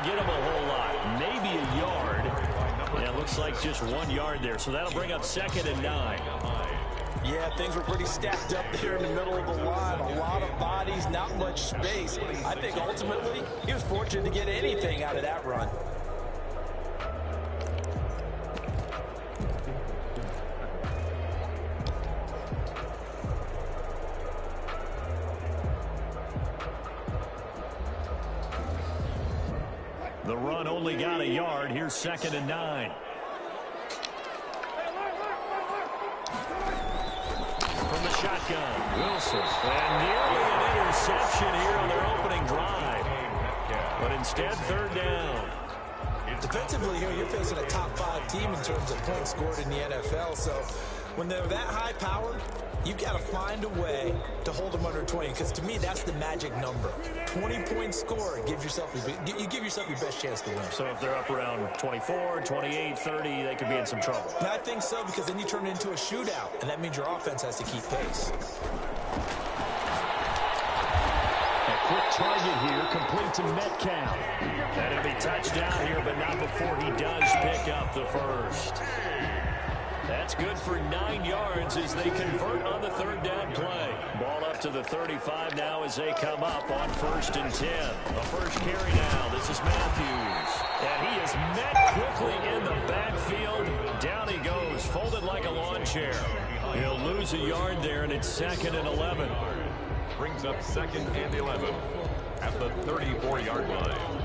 get him a whole lot. Maybe a yard. And it looks like just 1 yard there. So that'll bring up 2nd and 9. Yeah, things were pretty stacked up there in the middle of the line. A lot of bodies, not much space. I think ultimately he was fortunate to get anything out of that run. The run only got a yard. Here's 2nd and 9. From the shotgun, Wilson. And nearly an interception here on their opening drive. But instead, 3rd down. Defensively here, you're facing a top 5 team in terms of points scored in the NFL. So when they're that high powered, you've got to find a way to hold them under 20. Because to me, that's the magic number. 20 points scored, you give yourself your best chance to win. So if they're up around 24, 28, 30, they could be in some trouble. And I think so, because then you turn it into a shootout, and that means your offense has to keep pace. A quick target here, complete to Metcalf. That'll be touchdown here, but not before he does pick up the first. That's good for 9 yards as they convert on the 3rd down play. Ball up to the 35 now as they come up on 1st and 10. A first carry now. This is Matthews. And he is met quickly in the backfield. Down he goes, folded like a lawn chair. He'll lose a yard there, and it's 2nd and 11. Brings up 2nd and 11 at the 34-yard line.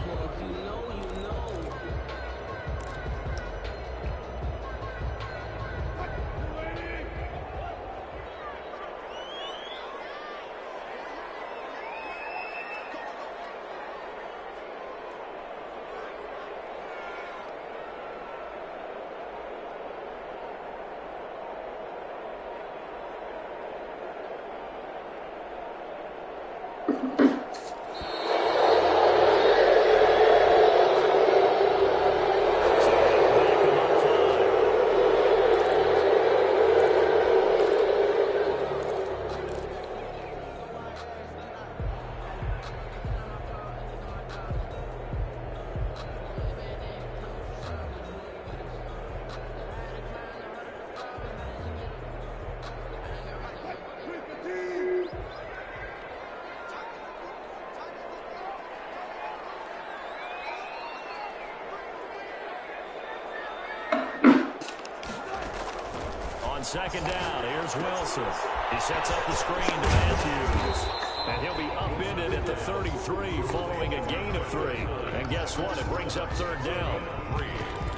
On 2nd down, here's Wilson. He sets up the screen to Matthews. And he'll be upended at the 33 following a gain of 3. And guess what? It brings up 3rd down.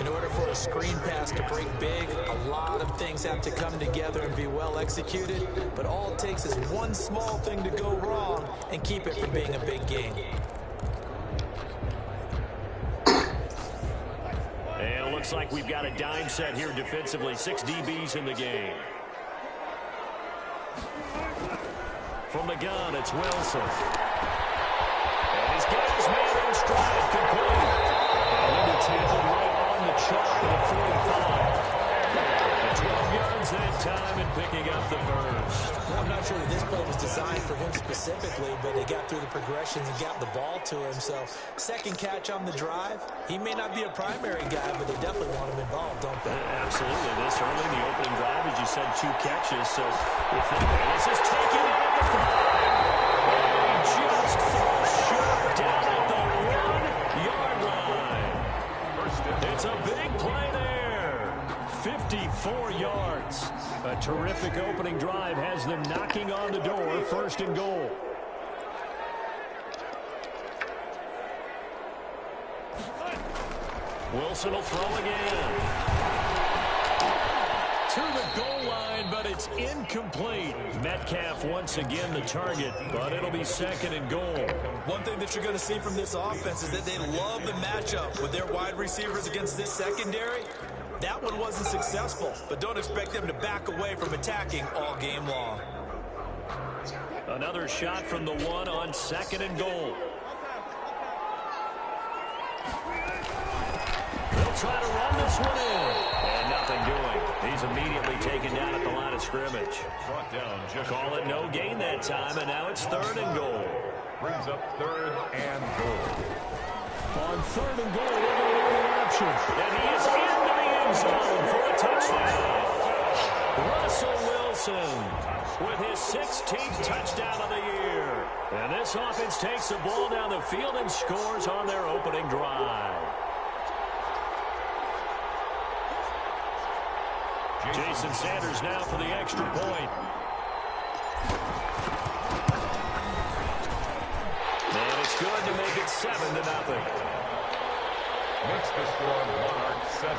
In order for a screen pass to break big, a lot of things have to come together and be well executed. But all it takes is one small thing to go wrong and keep it from being a big gain. And it looks like we've got a dime set here defensively. 6 DBs in the game. From the gun, it's Wilson. And he's got his man in stride, complete. And he'll be tackled right on the chalk of the 45. And 12 yards that time and picking up the first. I'm not sure that this play was designed for him specifically, but they got through the progressions and got the ball to him. So, 2nd catch on the drive. He may not be a primary guy, but they definitely want him involved, don't they? Absolutely. This early in the opening drive, as you said, 2 catches. So, if this is taken at the 5. And he just falls short down at the 1-yard line. It's a big play there. 54 yards. A terrific opening drive has them knocking on the door. 1st and goal. Wilson will throw again. To the goal line, but it's incomplete. Metcalf once again the target, but it'll be 2nd and goal. One thing that you're going to see from this offense is that they love the matchup with their wide receivers against this secondary. That one wasn't successful, but don't expect them to back away from attacking all game long. Another shot from the 1 on 2nd and goal. They'll try to run this one in. And nothing doing. He's immediately taken down at the line of scrimmage. Brought down. Call it no gain that time, and now it's 3rd and goal. Brings up 3rd and goal. On 3rd and goal, they're going to run the option. And he is into the end zone for a touchdown. Russell Wilson with his 16th touchdown of the year. And this offense takes the ball down the field and scores on their opening drive. Jason Sanders now for the extra point. And it's good to make it 7-0. Makes the score Monarchs 7,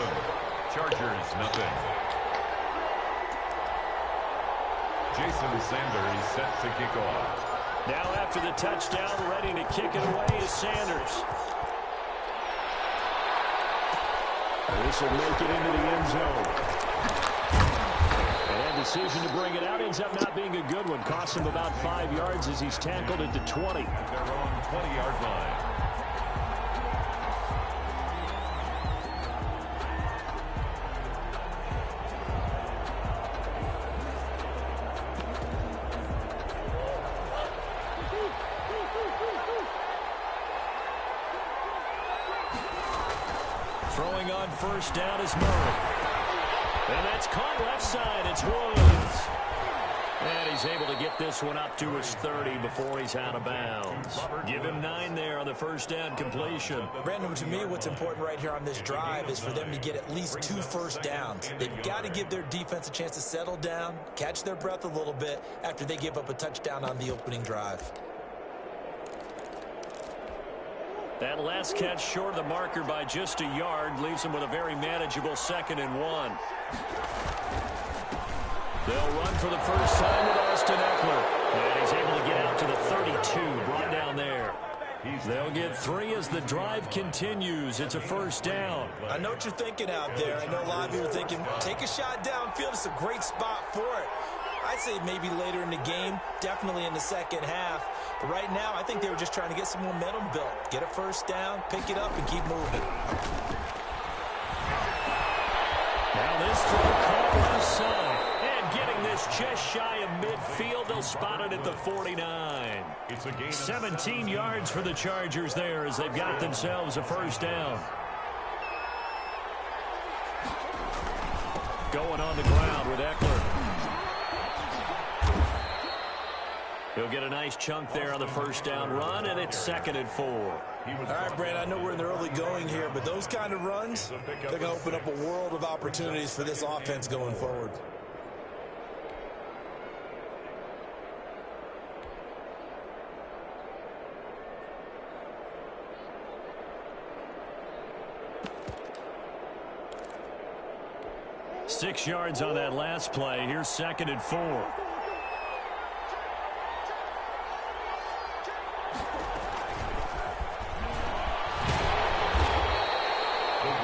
Chargers 0. Jason Sanders set to kick off. Now after the touchdown, ready to kick it away is Sanders. This will make it into the end zone. And that decision to bring it out ends up not being a good one. Costs him about 5 yards as he's tackled at the 20. At their own 20-yard line. Throwing on first down is Murray. And that's caught left side. It's Woods. And he's able to get this one up to his 30 before he's out of bounds. Give him 9 there on the first down completion. Brandon, to me, what's important right here on this drive is for them to get at least 2 first downs. They've got to give their defense a chance to settle down, catch their breath a little bit after they give up a touchdown on the opening drive. That last catch short of the marker by just a yard leaves him with a very manageable 2nd and 1. They'll run for the first time with Austin Eckler. And he's able to get out to the 32, brought down there. They'll get 3 as the drive continues. It's a first down. I know what you're thinking out there. I know a lot of you are thinking, take a shot downfield. It's a great spot for it. I'd say maybe later in the game, definitely in the second half. But right now, I think they were just trying to get some momentum built. Get a first down, pick it up, and keep moving. Now this throw caught left side. And getting this just shy of midfield. They'll spot it at the 49. It's a gain of 17 yards for the Chargers there as they've got themselves a first down. Going on the ground with Eckler. He'll get a nice chunk there on the first down run, and it's 2nd and 4. All right, Brandon, I know we're in the early going here, but those kind of runs, they're going to open up a world of opportunities for this offense going forward. Six yards on that last play. Here's 2nd and 4.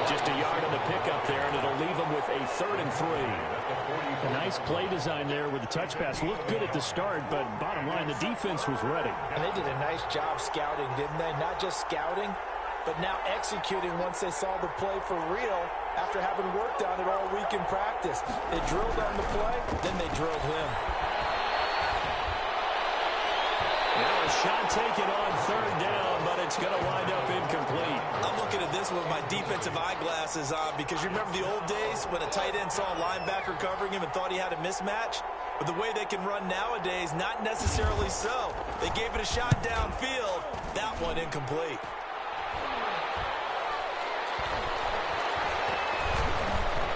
Just a yard on the pickup there, and it'll leave them with a 3rd and 3. A nice play design there with the touch pass. Looked good at the start, but bottom line, the defense was ready. And they did a nice job scouting, didn't they? Not just scouting, but now executing once they saw the play for real after having worked on it all week in practice. They drilled on the play, then they drilled him. Now a shot taken on 3rd down, but it's going to wind up incomplete. I'm looking at this with my defensive eyeglasses on because you remember the old days when a tight end saw a linebacker covering him and thought he had a mismatch? But the way they can run nowadays, not necessarily so. They gave it a shot downfield. That one incomplete.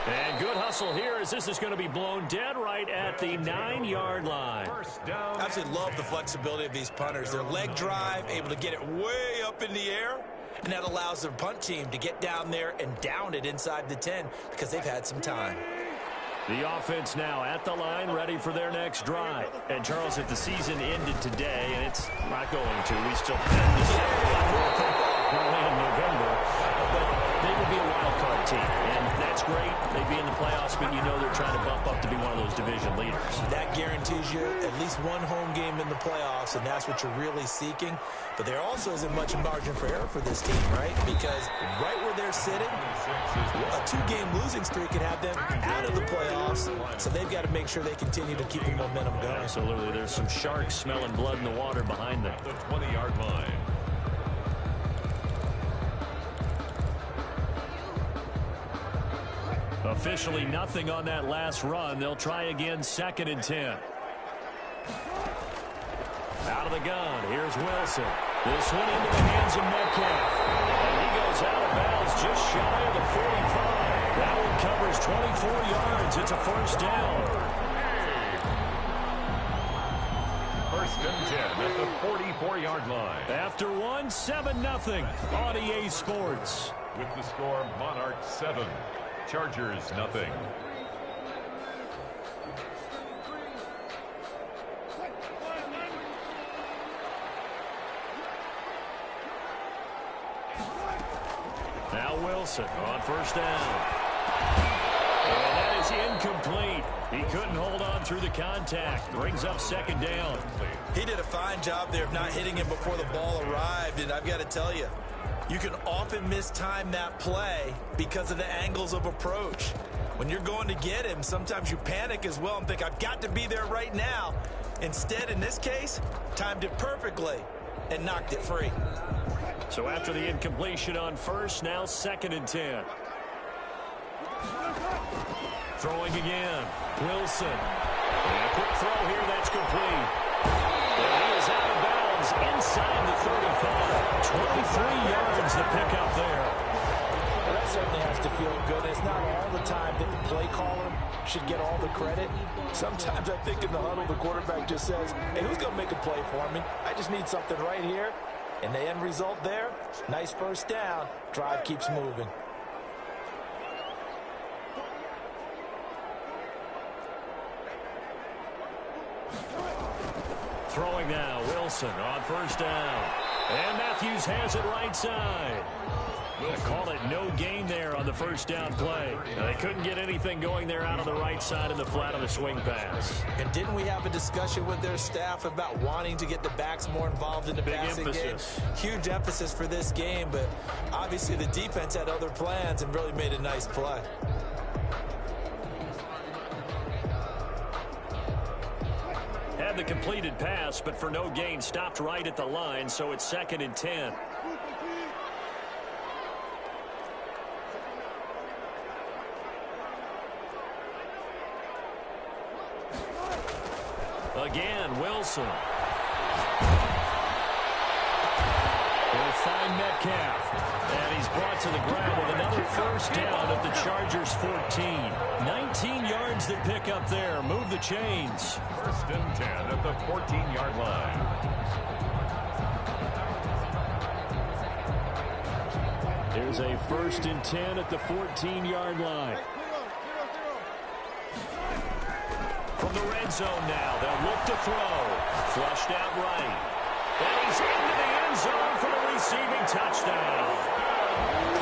And good hustle here as this is going to be blown dead right at the 9-yard line. first down. I absolutely love the flexibility of these punters. Their leg drive, able to get it way up in the air, and that allows their punt team to get down there and down it inside the 10 because they've had some time. The offense now at the line, ready for their next drive. And, Charles, if the season ended today, and it's not going to, we still have December, early in November, but they would be a wild card team. And that's great. They'd be in the playoffs, but you know they're trying to bump up to be one of those division leaders. That guarantees you at least one home game in the playoffs, and that's what you're really seeking. But there also isn't much margin for error for this team, right? Because right where they're sitting, a 2-game losing streak could have them out of the playoffs. So they've got to make sure they continue to keep the momentum going. Absolutely. There's some sharks smelling blood in the water behind them. The 20-yard line. Officially nothing on that last run. They'll try again, 2nd and 10. Out of the gun, here's Wilson. This one into the hands of Metcalf. And he goes out of bounds just shy of the 45. That one covers 24 yards. It's a first down. 1st and 10 at the 44-yard line. After one, 7-0 on EA Sports. With the score, Monarchs 7, Chargers nothing. Now Wilson on 1st down. And that is incomplete. He couldn't hold on through the contact. Brings up 2nd down. He did a fine job there of not hitting him before the ball arrived, and I've got to tell you, you can often mistime that play because of the angles of approach. When you're going to get him, sometimes you panic as well and think, I've got to be there right now. Instead, in this case, timed it perfectly and knocked it free. So after the incompletion on 1st, now 2nd and 10. Throwing again. Wilson. And a quick throw here, that's complete. And he is out of bounds inside the 35. 23 yards the pickup there. Well, that certainly has to feel good. It's not all the time that the play caller should get all the credit. Sometimes I think in the huddle, the quarterback just says, hey, who's going to make a play for me? I just need something right here. And the end result there, nice first down. Drive keeps moving. Throwing now, Wilson on 1st down. And Matthews has it right side. We'll call it no gain there on the 1st down play. Now, they couldn't get anything going there out of the right side in the flat of the swing pass. And didn't we have a discussion with their staff about wanting to get the backs more involved in the passing game? Huge emphasis for this game, but obviously the defense had other plans and really made a nice play. Had the completed pass, but for no gain, stopped right at the line, so it's 2nd and 10. Again, Wilson. They'll find Metcalf. And he's brought to the ground with another 1st down at the Chargers 14. 19 yards that pick up there. Move the chains. 1st and 10 at the 14-yard line. Here's a 1st and 10 at the 14-yard line. From the red zone now, they'll look to throw. Flushed out right. And he's into the end zone for the receiving touchdown.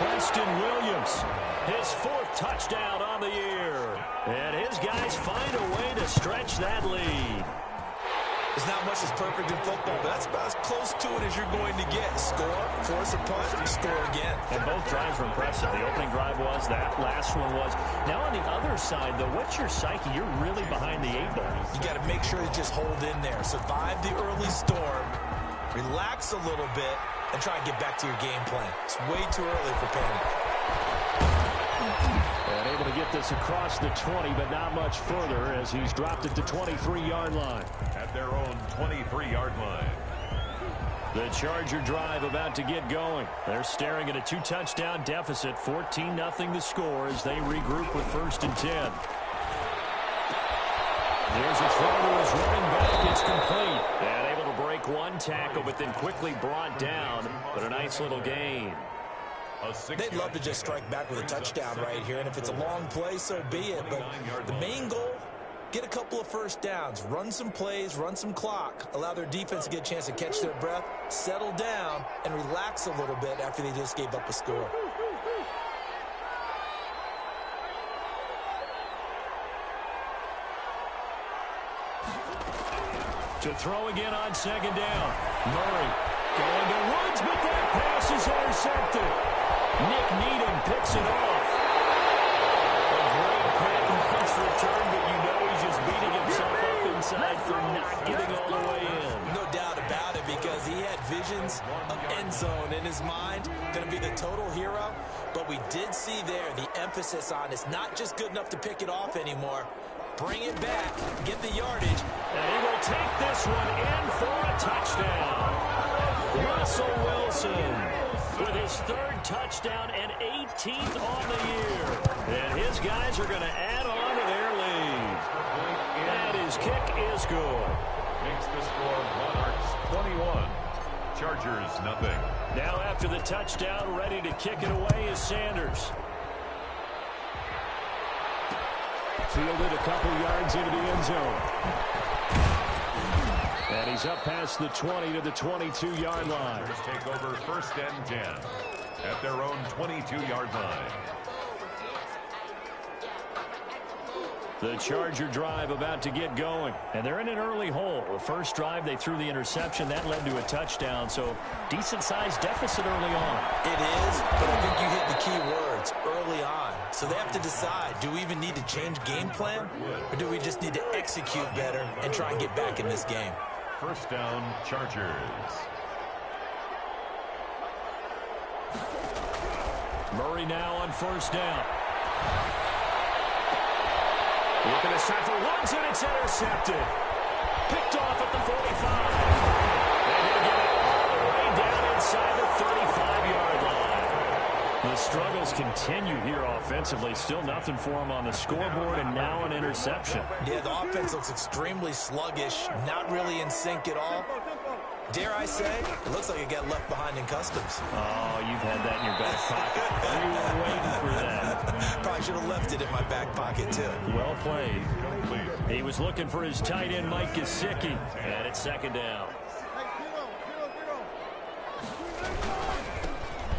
Preston Williams, his 4th touchdown on the year. And his guys find a way to stretch that lead. There's not much that's perfect in football, but that's about as close to it as you're going to get. Score, force a punt, and score again. And both drives were impressive. The opening drive was, that last one was. Now on the other side, though, what's your psyche? You're really behind the 8 ball. You got to make sure you just hold in there. Survive the early storm, relax a little bit, and try and get back to your game plan. It's way too early for panic. And able to get this across the 20, but not much further as he's dropped at the 23-yard line. At their own 23-yard line. The Charger drive about to get going. They're staring at a 2-touchdown deficit, 14-0 the score as they regroup with 1st and 10. Here's a throw to his running back. It's complete. And able to break one tackle, but then quickly brought down. But a nice little gain. They'd love to just strike back with a touchdown right here, and if it's a long play, so be it. But the main goal, get a couple of 1st downs, run some plays, run some clock, allow their defense to get a chance to catch their breath, settle down, and relax a little bit after they just gave up a score. To throw again on 2nd down. Murray going to Woods, but that pass is intercepted. Nick Needham picks it off. A great pass return, but you know he's just beating himself up inside for not getting all the way in. No doubt about it, because he had visions of end zone in his mind. Going to be the total hero. But we did see there the emphasis on it's not just good enough to pick it off anymore. Bring it back, get the yardage. And he will take this one in for a touchdown. Russell Wilson with his third touchdown and 18th on the year. And his guys are going to add on to their lead. And his kick is good. Makes the score Monarchs 21. Chargers nothing. Now after the touchdown, ready to kick it away is Sanders. Fielded a couple yards into the end zone. And he's up past the 20 to the 22-yard line. Chargers take over 1st and 10 at their own 22-yard line. The Charger drive about to get going. And they're in an early hole. The first drive, they threw the interception. That led to a touchdown. So decent-sized deficit early on. It is, but I think you hit the key words, early on. So they have to decide, do we even need to change game plan? Or do we just need to execute better and try and get back in this game? 1st down, Chargers. Murray now on 1st down. Looking to start for ones, and it's intercepted. Picked off at the 45. And he'll get it all the way down inside the 35-yard line. The struggles continue here offensively. Still nothing for him on the scoreboard, and now an interception. Yeah, the offense looks extremely sluggish, not really in sync at all. Dare I say, it looks like it got left behind in customs. Oh, you've had that in your back pocket. You were waiting for that. Probably should have left it in my back pocket, too. Well played. He was looking for his tight end, Mike Gesicki, and it's 2nd down.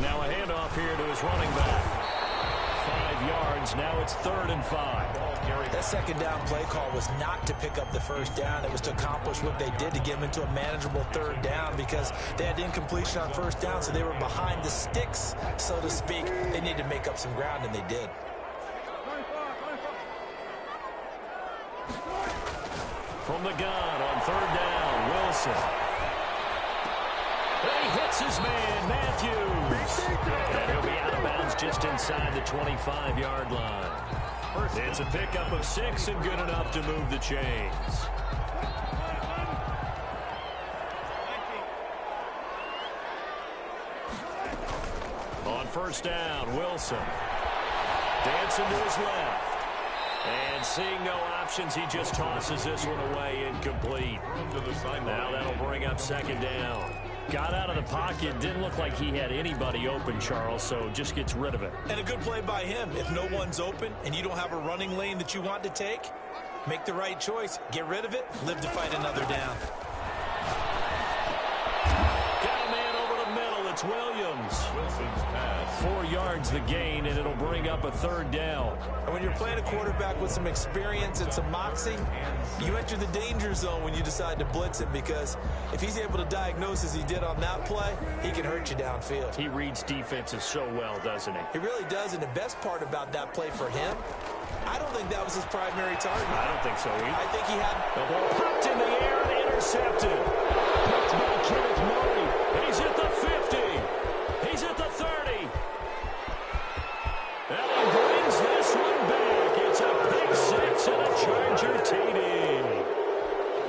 Now a handoff here to his running back. 5 yards. Now it's 3rd and 5. That 2nd down play call was not to pick up the 1st down. It was to accomplish what they did to get them into a manageable 3rd down because they had incompletion on 1st down, so they were behind the sticks, so to speak. They needed to make up some ground, and they did. From the gun on 3rd down, Wilson. And he hits his man, Matthews. And he'll be out of bounds just inside the 25-yard line. It's a pickup of 6 and good enough to move the chains. On 1st down, Wilson. Dancing to his left. And seeing no options, he just tosses this one away incomplete. Now that'll bring up 2nd down. Got out of the pocket, didn't look like he had anybody open, Charles, so just gets rid of it. And a good play by him. If no one's open and you don't have a running lane that you want to take, make the right choice. Get rid of it, live to fight another down. Got a man over the middle, it's Williams. Wilson's pass. 4 yards the gain, and it'll bring up a 3rd down. And when you're playing a quarterback with some experience and some moxie, you enter the danger zone when you decide to blitz him, because if he's able to diagnose as he did on that play, he can hurt you downfield. He reads defenses so well, doesn't he? He really does, and the best part about that play for him, I don't think that was his primary target. I don't think so either. I think he had... The ball popped in the air and intercepted. Picked by Kenneth Murray. He's at the 50. He's at the 30. And he brings this one back. It's a pick 6 and a Charger TD.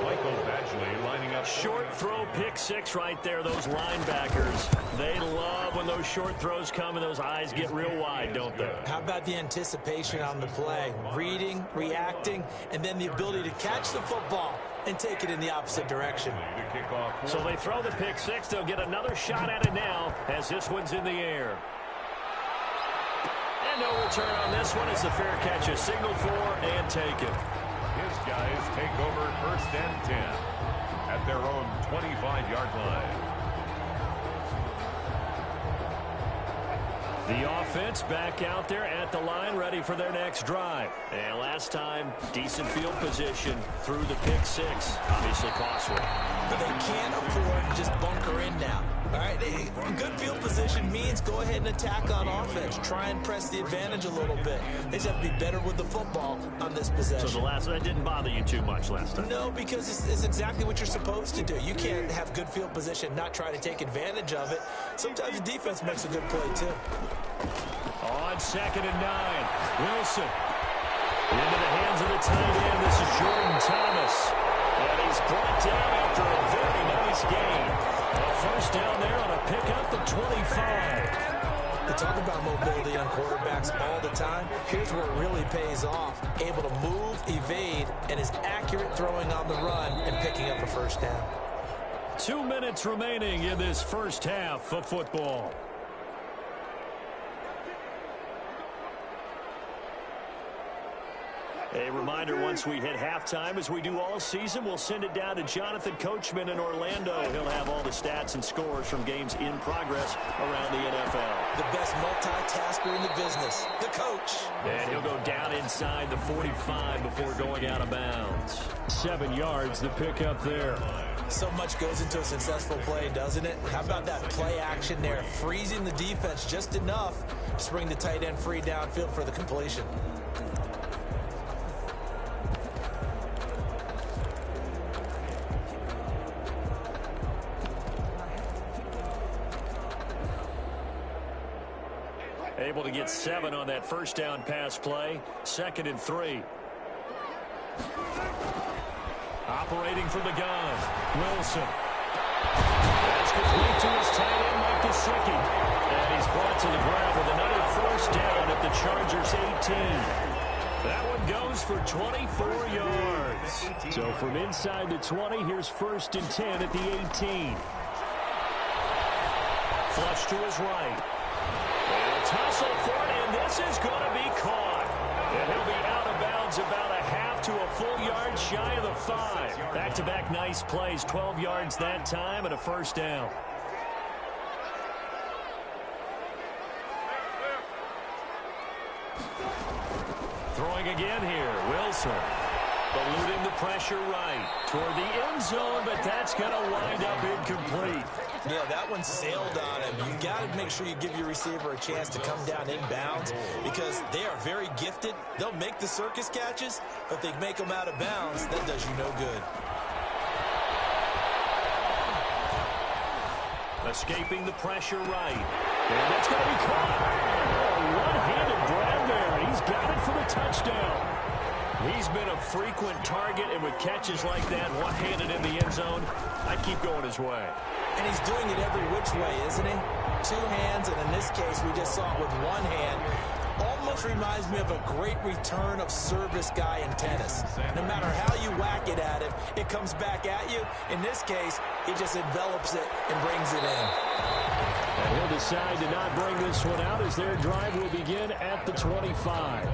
Michael Badgley lining up. Short throw, pick 6 right there. Those linebackers, they love when those short throws come and those eyes get real wide, don't they? How about the anticipation on the play? Reading, reacting, and then the ability to catch the football and take it in the opposite direction. So they throw the pick 6. They'll get another shot at it now as this one's in the air. And no return on this one. It's a fair catch, a signal for and taken. His guys take over 1st and 10 at their own 25-yard line. The offense back out there at the line, ready for their next drive. And last time, decent field position through the pick 6. Obviously costly. But they can't afford to just bunker in now. All right, good field position means go ahead and attack on offense. Try and press the advantage a little bit. They just have to be better with the football on this possession. So that didn't bother you too much last time? No, because it's exactly what you're supposed to do. You can't have good field position, not try to take advantage of it. Sometimes the defense makes a good play, too. On 2nd and 9, Wilson. Into the hands of the tight end. This is Jordan Thomas. And he's brought down after a very nice gain. A first down there on a pickup at 25. They talk about mobility on quarterbacks all the time. Here's where it really pays off. Able to move, evade, and is accurate throwing on the run and picking up a first down. 2 minutes remaining in this first half of football. A reminder, once we hit halftime, as we do all season, we'll send it down to Jonathan Coachman in Orlando. He'll have all the stats and scores from games in progress around the NFL. The best multitasker in the business, the coach. And he'll go down inside the 45 before going out of bounds. 7 yards, the pickup there. So much goes into a successful play, doesn't it? How about that play action there? Freezing the defense just enough to bring the tight end free downfield for the completion. Able to get 7 on that first down pass play. 2nd and 3. Operating from the gun, Wilson. That's complete to his tight end, Mike Gesicki. And he's brought to the ground with another first down at the Chargers' 18. That one goes for 24 yards. So from inside the 20, here's 1st and 10 at the 18. Flush to his right. Tussle for it, and this is going to be caught. And he'll be out of bounds about a half to a full yard shy of the 5. Back-to-back nice plays, 12 yards that time and a first down. Throwing again here, Wilson. Eluding the pressure right toward the end zone, but that's going to wind up incomplete. Yeah, that one sailed on him. You've got to make sure you give your receiver a chance to come down inbounds because they are very gifted. They'll make the circus catches, but if they make them out of bounds, that does you no good. Escaping the pressure right. And that's going to be caught. Oh, one-handed grab there. He's got it for the touchdown. He's been a frequent target, and with catches like that, one-handed in the end zone, I'd keep going his way. And he's doing it every which way, isn't he? 2 hands, and in this case, we just saw it with 1 hand. Almost reminds me of a great return of service guy in tennis. No matter how you whack it at him, it comes back at you. In this case, he just envelops it and brings it in. And he'll decide to not bring this one out as their drive will begin at the 25.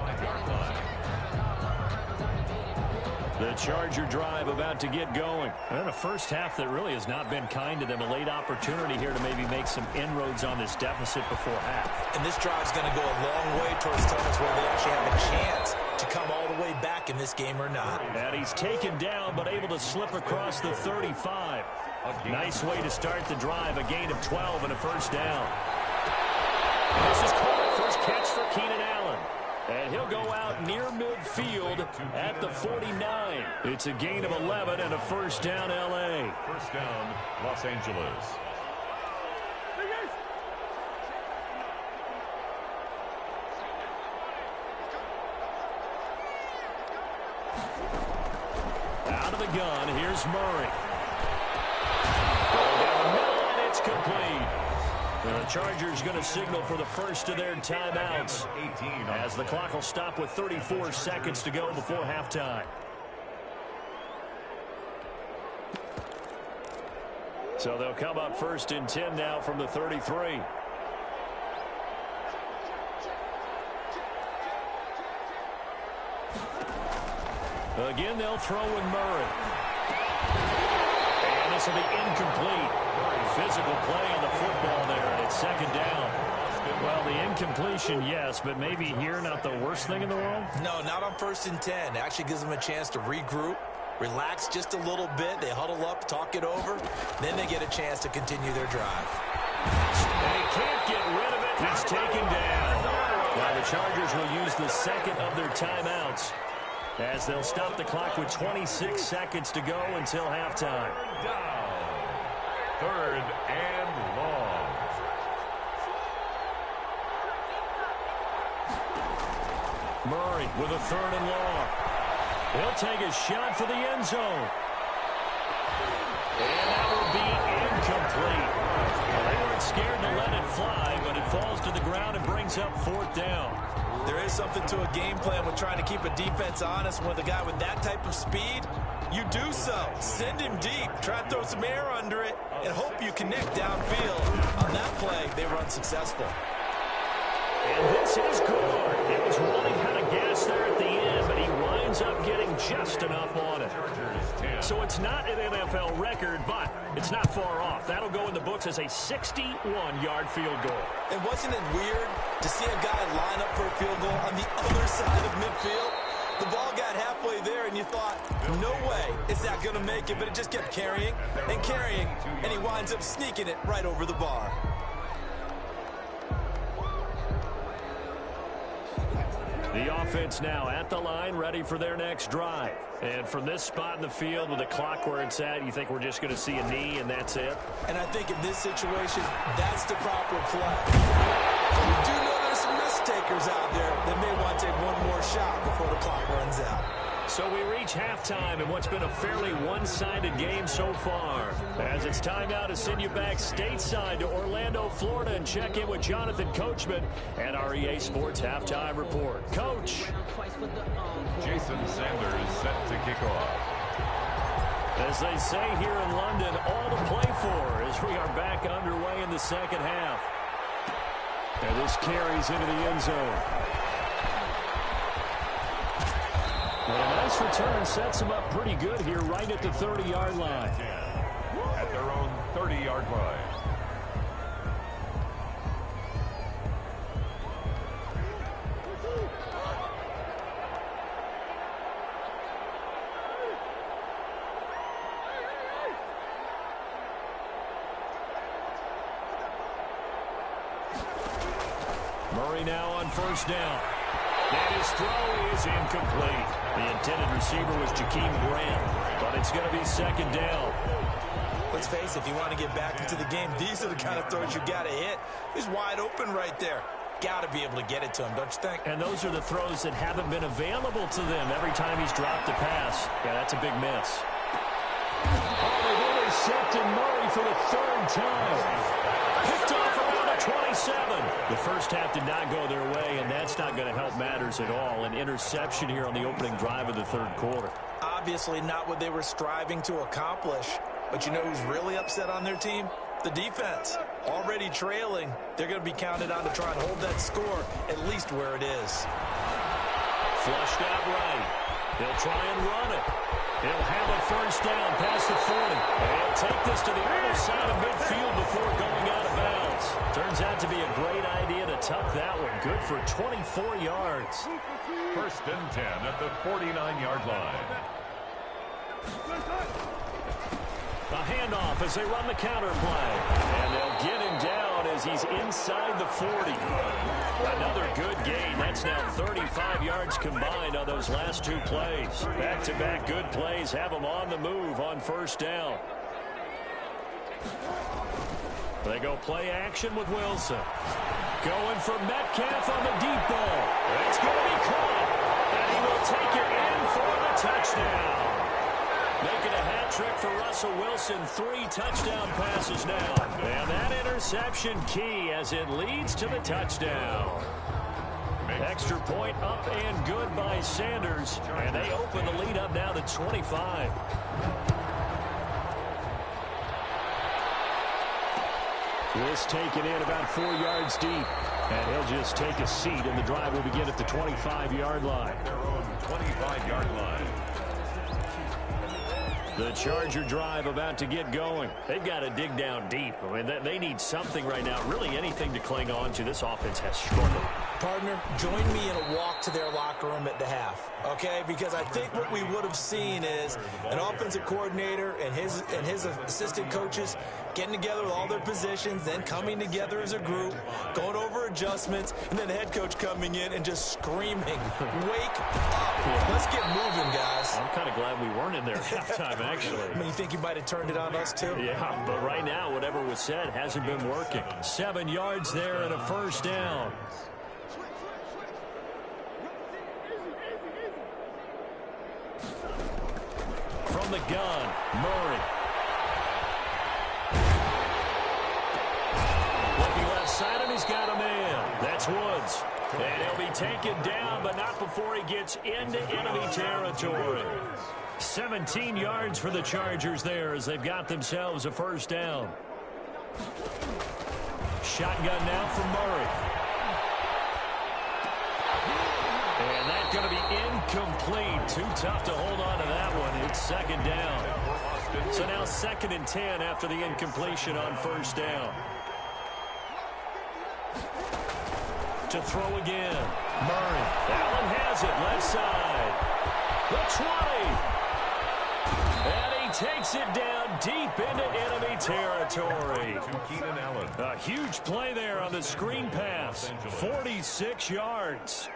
The Charger drive about to get going. And a first half that really has not been kind to them. A late opportunity here to maybe make some inroads on this deficit before half. And this drive's going to go a long way towards telling us whether they actually have a chance to come all the way back in this game or not. And he's taken down but able to slip across the 35. Nice way to start the drive. A gain of 12 and a first down. This is caught. First catch for Keenan Allen. And he'll go out near midfield at the 49. It's a gain of 11 and a first down, L.A. First down, Los Angeles. Out of the gun, here's Murray. Going down the middle, and it's complete. And the Chargers going to signal for the first of their timeouts as the clock will stop with 34 seconds to go before halftime. So they'll come up 1st and 10 now from the 33. Again, they'll throw with Murray. And this will be incomplete. Very physical play on the football there, and it's 2nd down. Well, the incompletion, yes, but maybe here not the worst thing in the world? No, not on 1st and 10. It actually gives them a chance to regroup, relax just a little bit. They huddle up, talk it over. Then they get a chance to continue their drive. And he can't get rid of it. It's taken down. Now the Chargers will use the second of their timeouts as they'll stop the clock with 26 seconds to go until halftime. Down. 3rd and long. Murray with a 3rd and long. He'll take a shot for the end zone. And that will be incomplete. Well, they weren't scared to let it fly, but it falls to the ground and brings up 4th down. There is something to a game plan with trying to keep a defense honest. With a guy with that type of speed, you do so. Send him deep. Try to throw some air under it and hope you connect downfield. On that play, they were unsuccessful. And this is good. It was running out of gas there at the end, but he winds up getting just enough on it. So it's not an NFL record, but it's not far off. That'll go in the books as a 61-yard field goal. And wasn't it weird to see a guy line up for a field goal on the other side of midfield? The ball got halfway there, and you thought, no way is that going to make it, but it just kept carrying, and he winds up sneaking it right over the bar. The offense now at the line, ready for their next drive. And from this spot in the field with the clock where it's at, you think we're just going to see a knee and that's it? And I think in this situation, that's the proper play. We do know there's some risk takers out there that may want to take one more shot before the clock runs out. So we reach halftime in what's been a fairly one-sided game so far. As it's time now to send you back stateside to Orlando, Florida, and check in with Jonathan Coachman at our EA Sports Halftime Report. Coach. Jason Sanders set to kick off. As they say here in London, all to play for as we are back underway in the second half. And this carries into the end zone. And a nice return sets them up pretty good here right at the 30-yard line. At their own 30-yard line. Murray now on 1st down. And his throw is incomplete. The intended receiver was Jakeem Grant, but it's going to be 2nd down. Let's face it, if you want to get back into the game, these are the kind of throws you got to hit. He's wide open right there. Got to be able to get it to him, don't you think? And those are the throws that haven't been available to them every time he's dropped a pass. Yeah, that's a big miss. Oh, they've intercepted Murray for the 3rd time. Picked off around the 27. The first half did not go their way, and that's not going to help matters at all. An interception here on the opening drive of the 3rd quarter. Obviously not what they were striving to accomplish. But you know who's really upset on their team? The defense. Already trailing. They're going to be counted on to try and hold that score at least where it is. Flushed out right. They'll try and run it. He'll have a 1st down past the 40. They'll take this to the other side of midfield before going out of bounds. Turns out to be a great idea to tuck that one. Good for 24 yards. 1st and 10 at the 49-yard line. A handoff as they run the counter play. And they'll get him down as he's inside the 40. Another good gain. That's now 35 yards combined on those last 2 plays. Back-to-back good plays have them on the move on 1st down. They go play action with Wilson. Going for Metcalf on the deep ball. It's going to be caught. And he will take it in for the touchdown. Making a hat trick for Russell Wilson. 3 touchdown passes now. And that interception key as it leads to the touchdown. Extra point up and good by Sanders. And they open the lead up now to 25. This taken in about 4 yards deep. And he'll just take a seat, and the drive will begin at the 25-yard line. Their own 25-yard line. The Charger drive about to get going. They've got to dig down deep. I mean, they need something right now, really anything to cling on to. This offense has struggled. Partner, join me in a walk to their locker room at the half, okay? Because I think what we would have seen is an offensive coordinator and his assistant coaches getting together with all their positions, then coming together as a group, going over adjustments, and then the head coach coming in and just screaming, wake up. Let's get moving, guys. I'm kind of glad we weren't in there at halftime, actually. I mean, you think you might have turned it on us, too? Yeah, but right now, whatever was said hasn't been working. 7 yards there and a 1st down. from the gun, Murray. Looking left side, and he's got a man. That's Woods. And he'll be taken down, but not before he gets into enemy territory. 17 yards for the Chargers there as they've got themselves a first down. Shotgun now from Murray. And that's going to be incomplete. Too tough to hold on to that one. It's second down. So now 2nd and 10 after the incompletion on first down. To throw again. Murray. Allen has it. Left side. The 20. And he takes it down deep into enemy territory. A huge play there on the screen pass. 46 yards.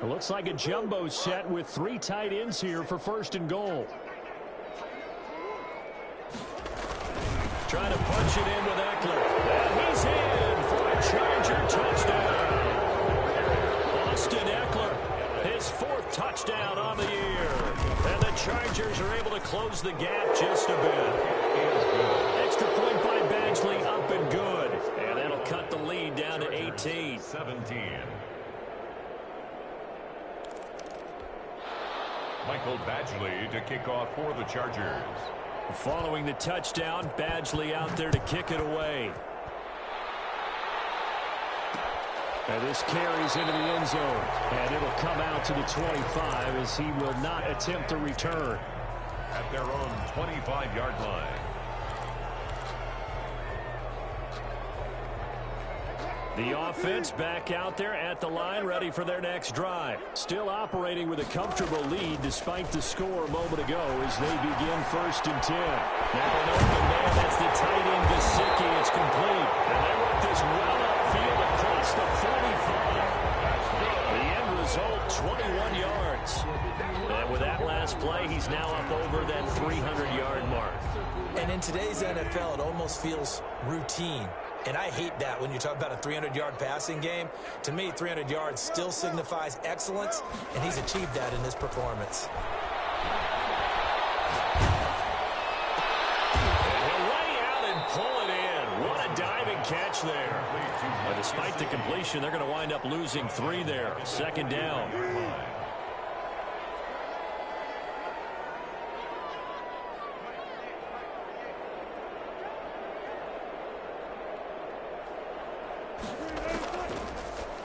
It looks like a jumbo set with 3 tight ends here for 1st and goal. Trying to punch it in with Eckler. And he's in for a Charger touchdown. Austin Eckler, his 4th touchdown on the year. And the Chargers are able to close the gap just a bit. Extra point by Badgley, up and good. And that'll cut the lead down to 18. 17. Michael Badgley to kick off for the Chargers. Following the touchdown, Badgley out there to kick it away. And this carries into the end zone. And it'll come out to the 25 as he will not attempt to return. At their own 25-yard line. The offense back out there at the line, ready for their next drive. Still operating with a comfortable lead despite the score a moment ago as they begin 1st and 10. Now an open man, that's the tight end, Gesicki. It's complete. And they work this well upfield across the 45. The end result, 21 yards. And with that last play, he's now up over that 300-yard mark. And in today's NFL, it almost feels routine. And I hate that when you talk about a 300-yard passing game. To me, 300 yards still signifies excellence, and he's achieved that in this performance. And he'll lay out and pull it in. What a diving catch there. But despite the completion, they're going to wind up losing 3 there. 2nd down.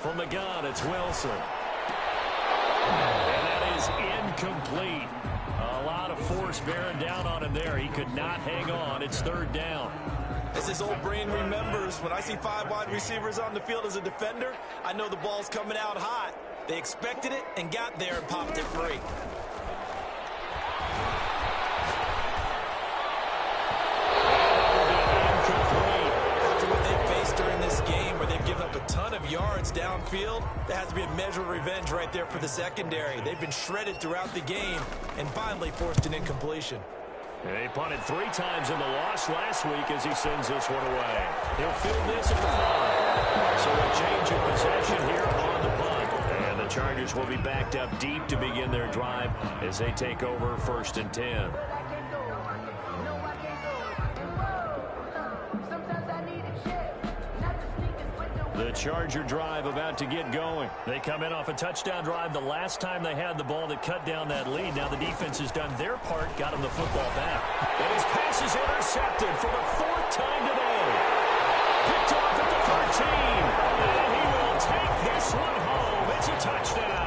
From the gun, it's Wilson. And that is incomplete. A lot of force bearing down on him there. He could not hang on. It's 3rd down. As his old brain remembers, when I see 5 wide receivers on the field as a defender, I know the ball's coming out hot. They expected it and got there and popped it free. After what they faced during this game where they've given up a ton of yards downfield, there has to be a measure of revenge right there for the secondary. They've been shredded throughout the game and finally forced an incompletion. And he punted 3 times in the loss last week as he sends this one away. He'll field this at the 5. So a change of possession here on the punt. And the Chargers will be backed up deep to begin their drive as they take over 1st and 10. The Charger drive about to get going. They come in off a touchdown drive the last time they had the ball that cut down that lead. Now the defense has done their part, got him the football back. And his pass is intercepted for the 4th time today. Picked off at the 13. And he will take this one home. It's a touchdown.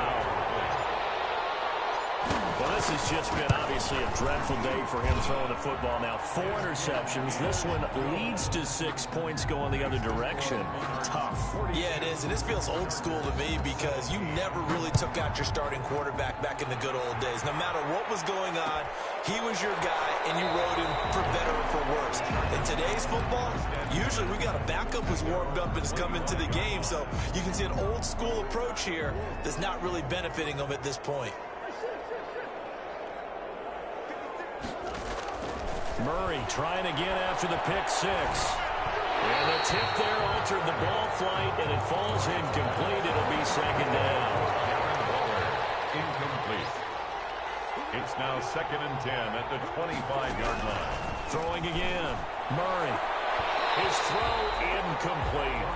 Well, this has just been obviously a dreadful day for him throwing the football. Now 4 interceptions. This one leads to 6 points going the other direction. Tough. Yeah, it is. And this feels old school to me because you never really took out your starting quarterback back in the good old days. No matter what was going on, he was your guy, and you rode him for better or for worse. In today's football, usually we got a backup who's warmed up and has come into the game. So you can see an old school approach here that's not really benefiting them at this point. Murray trying again after the pick 6. And the tip there altered the ball flight, and it falls incomplete. It'll be 2nd down. incomplete. It's now 2nd and 10 at the 25-yard line. Throwing again. Murray. His throw incomplete.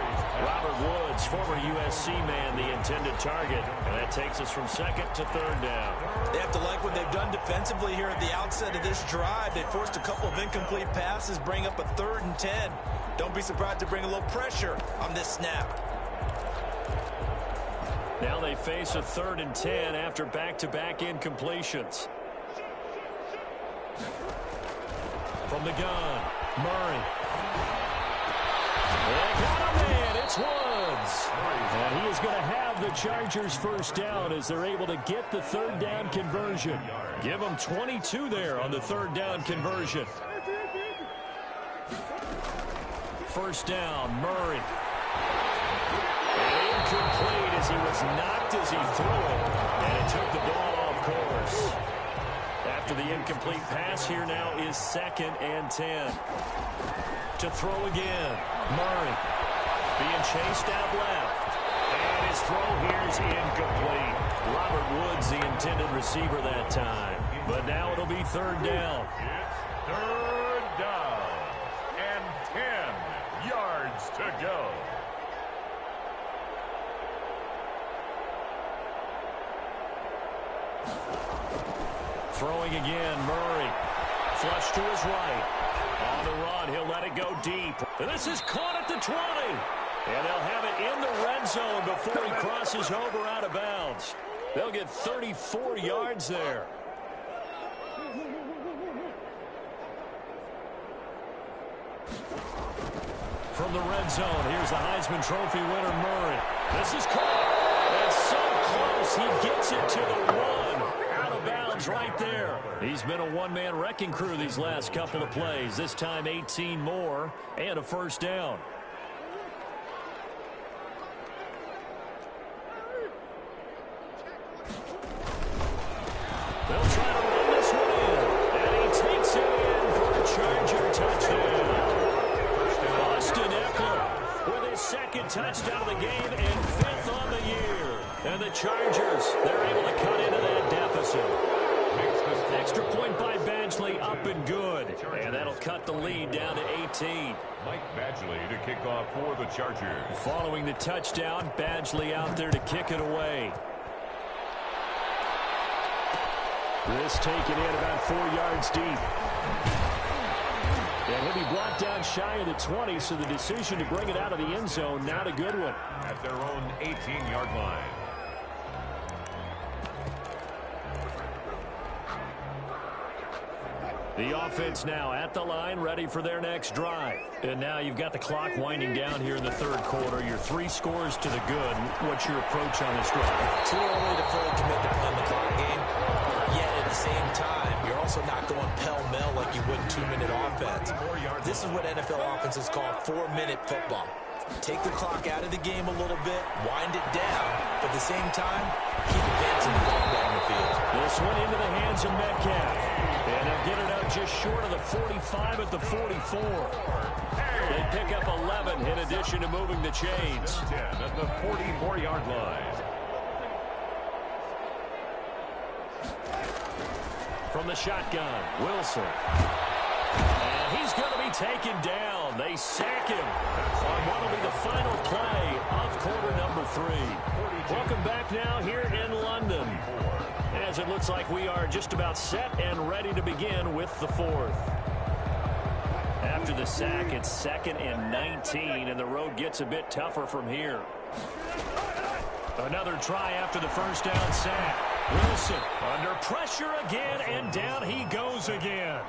Robert Woods, former USC man, the intended target. And that takes us from 2nd to 3rd down. They have to like what they've done defensively here at the outset of this drive. They forced a couple of incomplete passes, bring up a 3rd and 10. Don't be surprised to bring a little pressure on this snap. Now they face a 3rd and 10 after back-to-back incompletions. From the gun, Murray. They got him in. It's Woods. And he is going to have the Chargers first down as they're able to get the 3rd down conversion. Give them 22 there on the 3rd down conversion. First down, Murray. And incomplete as he was knocked as he threw it. And it took the ball off course. After the incomplete pass, here now is 2nd and 10. To throw again, Murray. Being chased out left. And his throw here is incomplete. Robert Woods, the intended receiver that time. But now it'll be 3rd down. It's 3rd down. And 10 yards to go. Throwing again, Murray. Flush to his right. On the run, he'll let it go deep. And this is caught at the 20. And they'll have it in the red zone before he crosses over out of bounds. They'll get 34 yards there. From the red zone, here's the Heisman Trophy winner, Murray. This is caught. And so close, he gets it to the 1. Out of bounds right there. He's been a one-man wrecking crew these last couple of plays. This time 18 more and a first down. They'll try to run this one in. And he takes it in for a Charger touchdown. Austin Eckler with his 2nd touchdown of the game and 5th on the year. And the Chargers, they're able to cut into that deficit. Extra point by Badgley, up and good. And that'll cut the lead down to 18. Mike Badgley to kick off for the Chargers. Following the touchdown, Badgley out there to kick it away. This taken in about 4 yards deep. And he'll be brought down shy of the 20, so the decision to bring it out of the end zone, not a good one. At their own 18-yard line. The offense now at the line, ready for their next drive. And now you've got the clock winding down here in the 3rd quarter. Your 3 scores to the good. What's your approach on this drive? Too early to fully commit to playing the clock game. Yet at the same time, you're also not going pell-mell like you would in 2-minute offense. This is what NFL offenses call 4-minute football. Take the clock out of the game a little bit, wind it down, but at the same time, keep advancing the ball down the field. This one into the hands of Metcalf. And they'll get it out just short of the 45 at the 44. They pick up 11 in addition to moving the chains. 10 at the 44-yard line. From the shotgun, Wilson. And he's going to be taken down. They sack him on what will be the final play of quarter number 3. Welcome back now here in London, as it looks like we are just about set and ready to begin with the 4th. After the sack, it's 2nd and 19, and the road gets a bit tougher from here. Another try after the first down sack. Wilson under pressure again, and down he goes again.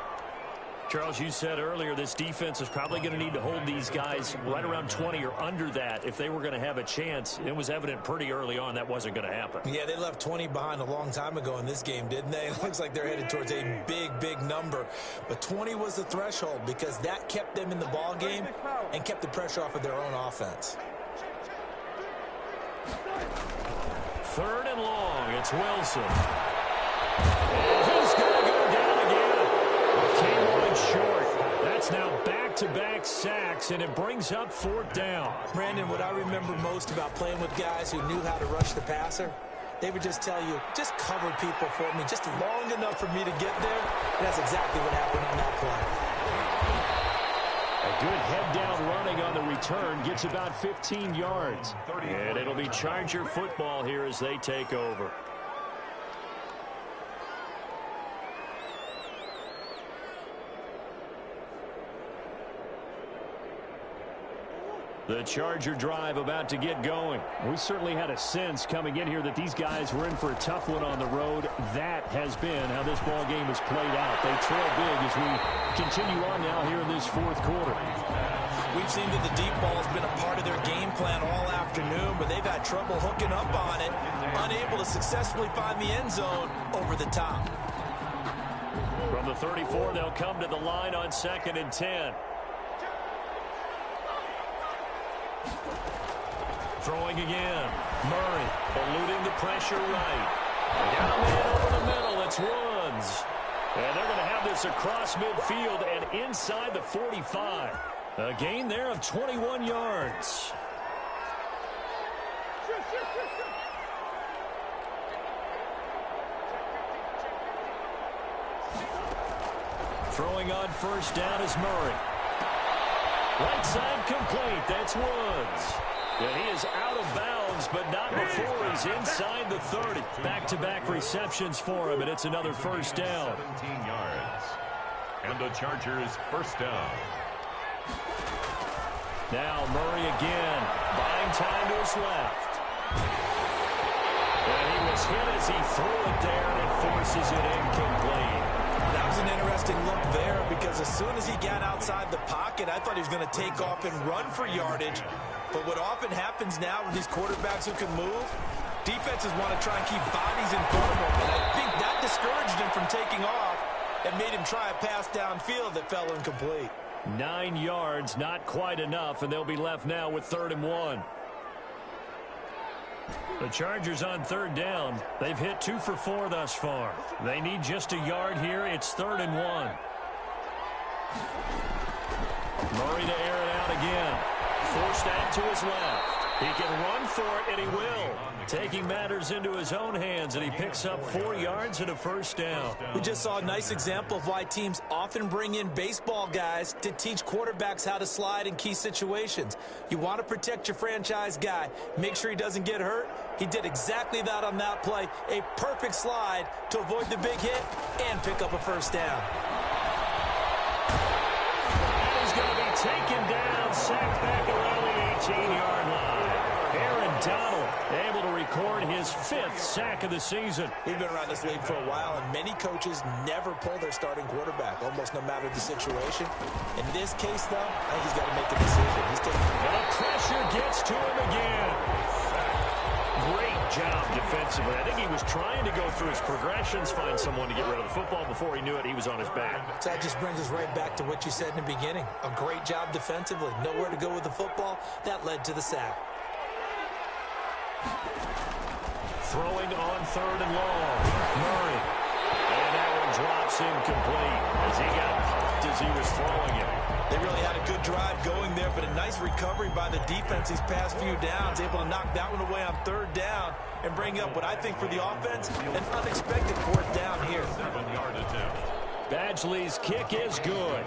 Charles, you said earlier this defense is probably going to need to hold these guys right around 20 or under that if they were going to have a chance. It was evident pretty early on that wasn't going to happen. Yeah, they left 20 behind a long time ago in this game, didn't they? It looks like they're headed towards a big number. But 20 was the threshold because that kept them in the ball game and kept the pressure off of their own offense. 3rd and long. It's Wilson. And he's going to go down again. Came on short. That's now back-to-back sacks, and it brings up 4th down. Brandon, what I remember most about playing with guys who knew how to rush the passer they would just tell you, just cover people for me, just long enough for me to get there. And that's exactly what happened on that play. A good head-down running on the return gets about 15 yards. And it'll be Charger football here as they take over. The Charger drive about to get going. We certainly had a sense coming in here that these guys were in for a tough one on the road. That has been how this ball game has played out. They trail big as we continue on now here in this fourth quarter. We've seen that the deep ball has been a part of their game plan all afternoon, but they've had trouble hooking up on it, unable to successfully find the end zone over the top. From the 34, they'll come to the line on 2nd and 10. Throwing again. Murray eluding the pressure right. Down man over the middle. It's Woods. And they're going to have this across midfield and inside the 45. A gain there of 21 yards. Throwing on first down is Murray. Right side complete. That's Woods. And he is out of bounds, but not before he's inside the 30. Back-to-back receptions for him, and it's another first down. 17 yards. And the Chargers first down. Now Murray again, buying time to his left. And he was hit as he threw it there, and it forces it incomplete. That was an interesting look there because as soon as he got outside the pocket, I thought he was going to take off and run for yardage. But what often happens now with these quarterbacks who can move, defenses want to try and keep bodies in front of them. And I think that discouraged him from taking off and made him try a pass downfield that fell incomplete. 9 yards, not quite enough, and they'll be left now with 3rd and 1. The Chargers on 3rd down. They've hit 2 for 4 thus far. They need just a yard here. It's 3rd and 1. Murray to air it out again. Forced out to his left. He can run for it, and he will. Taking matters into his own hands, and he picks up 4 yards and a first down. We just saw a nice example of why teams often bring in baseball guys to teach quarterbacks how to slide in key situations. You want to protect your franchise guy. Make sure he doesn't get hurt. He did exactly that on that play. A perfect slide to avoid the big hit and pick up a first down. And he's going to be taken down, sacked back around the 18-yard line. Aaron Donald able to record his 5th sack of the season. We've been around this league for a while, and many coaches never pull their starting quarterback, almost no matter the situation. In this case, though, I think he's got to make a decision. He's taking... And the pressure gets to him again. Great job defensively. I think he was trying to go through his progressions, find someone to get rid of the football. Before he knew it, he was on his back. So that just brings us right back to what you said in the beginning. A great job defensively. Nowhere to go with the football. That led to the sack. Throwing on 3rd and long. Murray. And that one drops incomplete as he got popped as he was throwing it. They really had a good drive going there, but a nice recovery by the defense these past few downs, able to knock that one away on 3rd down and bring up what I think for the offense, an unexpected 4th down here. 7-yard attempt. Badgley's kick is good,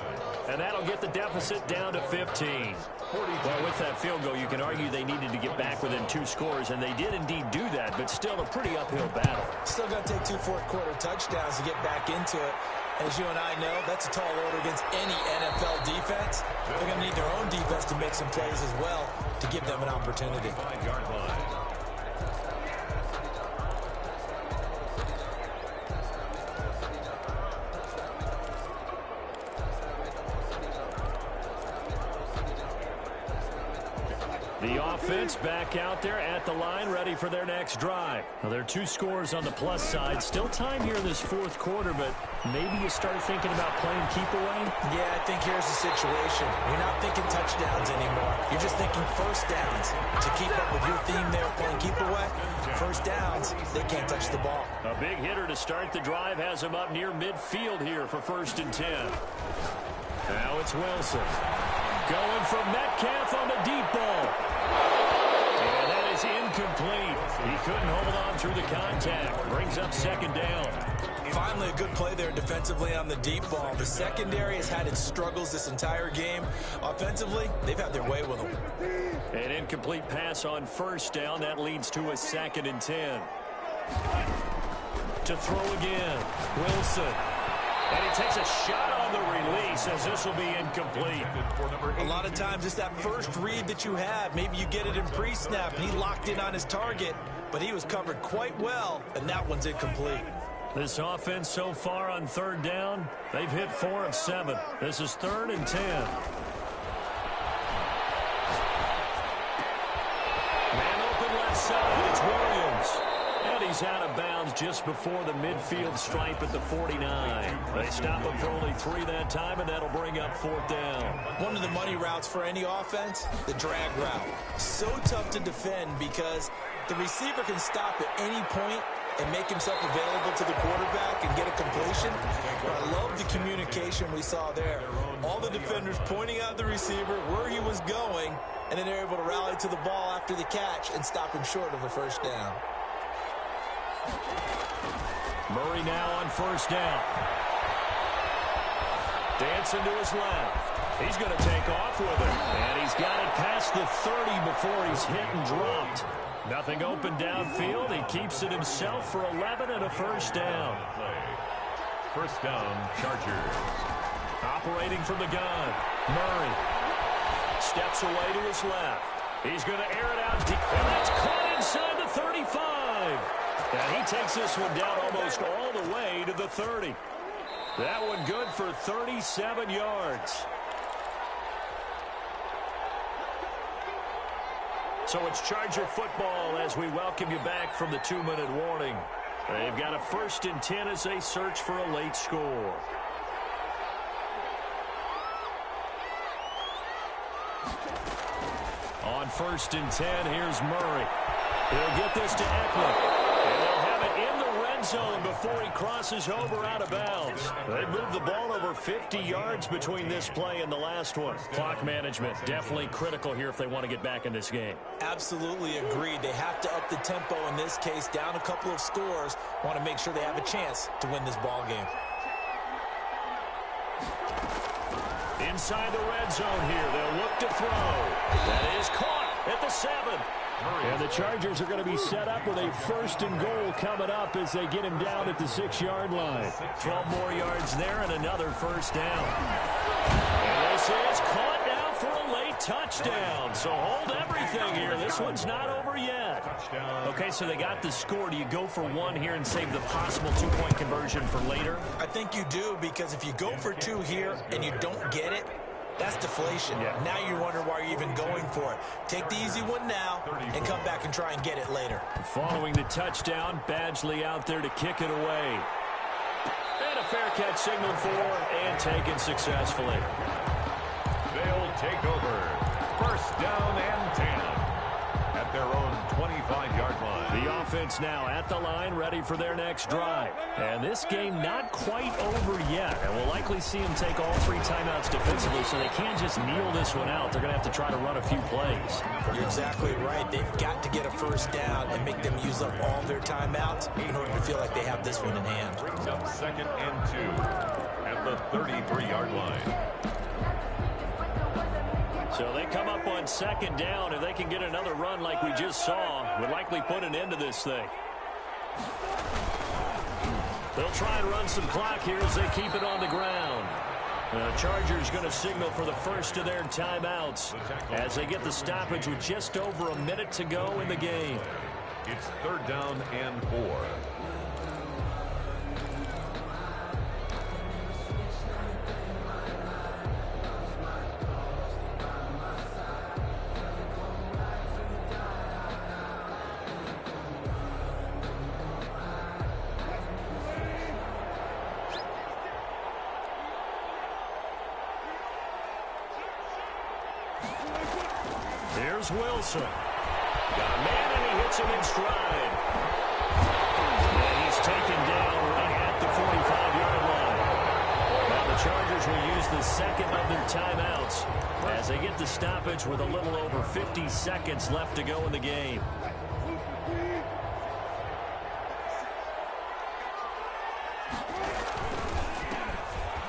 and that'll get the deficit down to 15. Well, with that field goal, you can argue they needed to get back within 2 scores, and they did indeed do that, but still a pretty uphill battle. Still going to take 2 fourth-quarter touchdowns to get back into it. As you and I know, that's a tall order against any NFL defense. They're going to need their own defense to make some plays as well to give them an opportunity. 5-yard line. The offense back out there at the line, ready for their next drive. Well, there are 2 scores on the plus side. Still time here in this 4th quarter, but maybe you start thinking about playing keep away? Yeah, I think here's the situation. You're not thinking touchdowns anymore. You're just thinking first downs. To keep up with your theme there, playing keep away, first downs, they can't touch the ball. A big hitter to start the drive has him up near midfield here for 1st and 10. Now it's Wilson. Going for Metcalf on the deep ball. And that is incomplete. He couldn't hold on through the contact. Brings up second down. Finally, a good play there defensively on the deep ball. The secondary has had its struggles this entire game. Offensively, they've had their way with them. An incomplete pass on first down. That leads to a 2nd and 10. To throw again, Wilson. And he takes a shot on the release as this will be incomplete. A lot of times it's that first read that you have. Maybe you get it in pre-snap, and he locked in on his target, but he was covered quite well, and that one's incomplete. This offense so far on 3rd down, they've hit 4 of 7. This is 3rd and 10. Man open left side, it's Williams. And he's out of bounds just before the midfield stripe at the 49. They stop him for only 3 that time, and that'll bring up 4th down. One of the money routes for any offense, the drag route. So tough to defend because the receiver can stop at any point and make himself available to the quarterback and get a completion. But I love the communication we saw there. All the defenders pointing out the receiver where he was going, and then they're able to rally to the ball after the catch and stop him short of a 1st down. Murray now on 1st down. Dancing to his left. He's going to take off with it. And he's got it past the 30 before he's hit and dropped. Nothing open downfield. He keeps it himself for 11 and a 1st down. 1st down, Chargers. Operating from the gun. Murray steps away to his left. He's going to air it out deep. And that's caught inside the 35. And he takes this one down almost all the way to the 30. That one good for 37 yards. So it's Charger football as we welcome you back from the 2-minute warning. They've got a 1st and 10 as they search for a late score. On 1st and 10, here's Murray. He'll get this to Eckler. And they'll have it in the red zone before he crosses over out of bounds. They moved the ball over 50 yards between this play and the last one. Clock management definitely critical here if they want to get back in this game. Absolutely agreed. They have to up the tempo in this case, down a couple of scores. Want to make sure they have a chance to win this ball game. Inside the red zone here, they'll look to throw. That is caught at the 7. And the Chargers are going to be set up with a 1st and goal coming up as they get him down at the 6-yard line. 12 more yards there and another 1st down. And this is caught now for a late touchdown. So hold everything here. This one's not over yet. Okay, so they got the score. Do you go for 1 here and save the possible 2-point conversion for later? I think you do, because if you go for 2 here and you don't get it, that's deflation. Yeah. Now you wonder why you're even going for it. Take the easy one now and come back and try and get it later. Following the touchdown, Badgley out there to kick it away. And a fair catch signaled for and taken successfully. They'll take over. 1st down and 10 at their own 25-yard line. The offense now at the line, ready for their next drive. And this game not quite over yet. And we'll likely see them take all 3 timeouts defensively, so they can't just kneel this one out. They're going to have to try to run a few plays. You're exactly right. They've got to get a 1st down and make them use up all their timeouts in order to feel like they have this one in hand. Brings up 2nd and 2 at the 33-yard line. So they come up on 2nd down. If they can get another run like we just saw, would likely put an end to this thing. They'll try and run some clock here as they keep it on the ground. The Chargers going to signal for the first of their timeouts as they get the stoppage with just over a minute to go in the game. It's 3rd down and 4. Here's Wilson. Got a man, and he hits him in stride. And he's taken down right at the 45-yard line. Now the Chargers will use the 2nd of their timeouts as they get the stoppage with a little over 50 seconds left to go in the game.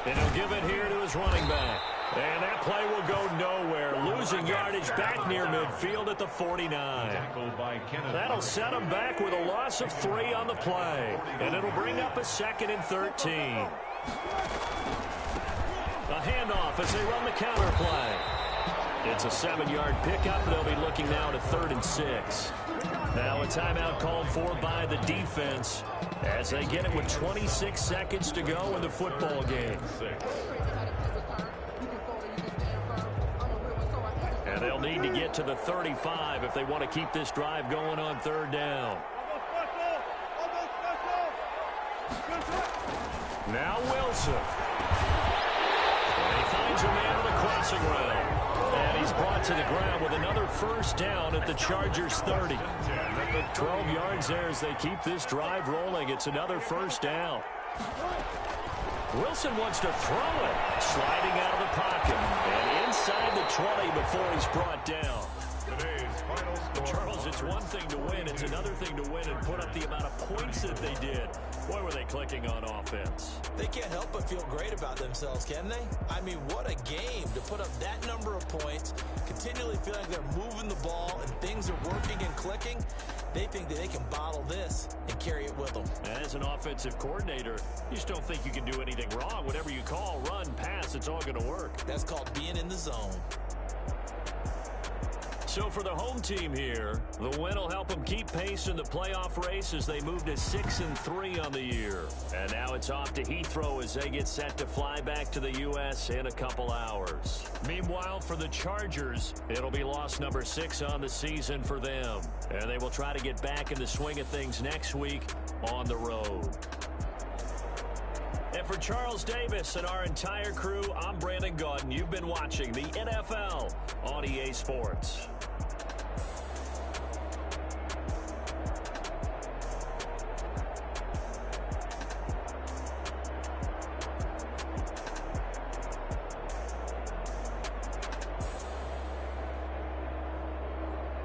And he'll give it here to his running back. And that play will go nowhere. Losing yardage back near midfield at the 49. That'll set him back with a loss of 3 on the play. And it'll bring up a 2nd and 13. A handoff as they run the counter play. It's a 7-yard pickup. They'll be looking now to 3rd and 6. Now a timeout called for by the defense as they get it with 26 seconds to go in the football game. And they'll need to get to the 35 if they want to keep this drive going on 3rd down. Now Wilson. And he finds a man on the crossing route. And he's brought to the ground with another 1st down at the Chargers 30. 12 yards there as they keep this drive rolling. It's another 1st down. Wilson wants to throw it. Sliding out of the pocket. And inside the 20 before he's brought down. Charles, it's one thing to win. It's another thing to win and put up the amount of points that they did. Boy, were they clicking on offense. They can't help but feel great about themselves, can they? I mean, what a game to put up that number of points, continually feeling like they're moving the ball and things are working and clicking. They think that they can bottle this and carry it with them. As an offensive coordinator, you just don't think you can do anything wrong. Whatever you call, run, pass, it's all going to work. That's called being in the zone. So for the home team here, the win will help them keep pace in the playoff race as they move to 6-3 on the year. And now it's off to Heathrow as they get set to fly back to the U.S. in a couple hours. Meanwhile, for the Chargers, it'll be loss number 6 on the season for them. And they will try to get back in the swing of things next week on the road. And for Charles Davis and our entire crew, I'm Brandon Gaudin. You've been watching the NFL on EA Sports.